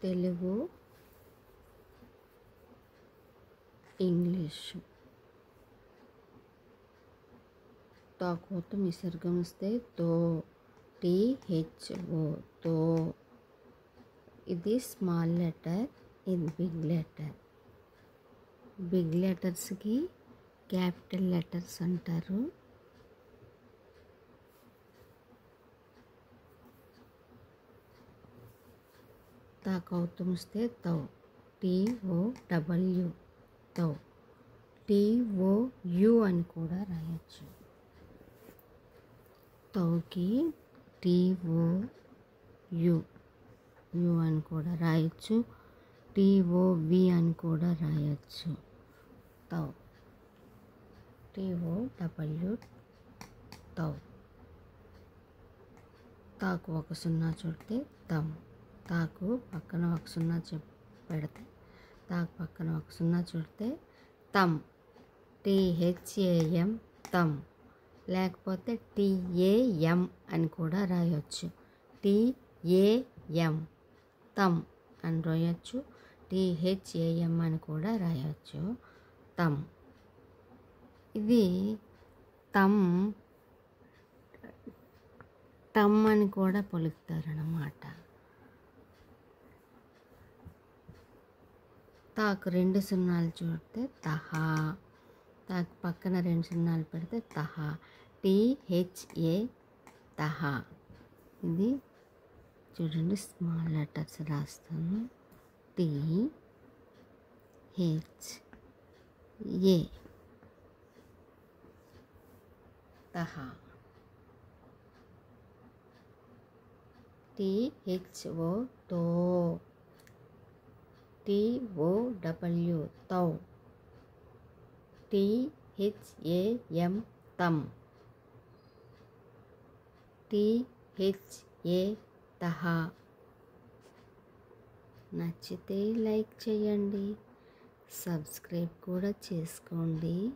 Telugu, English. తాకోతం విసర్గం వస్తే తో, THO, తో. ఇది స్మాల్ లెటర్, ఇది బిగ్ లెటర్. బిగ్ లెటర్స్కి క్యాపిటల్ లెటర్స్ అంటారు. తాకౌతం వస్తే తౌ, TOW, తౌ. TOU అని కూడా రాయొచ్చు. తౌకి TOU అని కూడా రాయొచ్చు. TOV అని కూడా రాయొచ్చు. తౌ, TOW, తౌ. తాకు ఒక సున్నా చుడితే తమ్. తాకు పక్కన ఒక సున్నా పెడితే తాకు పక్కన ఒక సున్నా చుడితే తమ్. THAM, తమ్. లేకపోతే TAM అని కూడా రాయొచ్చు. TAM, తమ్ అని రాయొచ్చు. THAM అని కూడా రాయొచ్చు. తమ్. ఇది తమ్ అని కూడా పలుకుతారన్నమాట. తాకు రెండు సున్నాలు చూడితే తహా. తాకు పక్కన రెండు సున్నాలు పెడితే తహా. THA, తహా. ఇది చూడండి, స్మాల్ లెటర్స్ రాస్తాను. THA, తహా. THO, తో. TOW, తౌ. THAM, తమ్. THA, తహా. నచ్చితే లైక్ చేయండి, సబ్స్క్రైబ్ కూడా చేసుకోండి.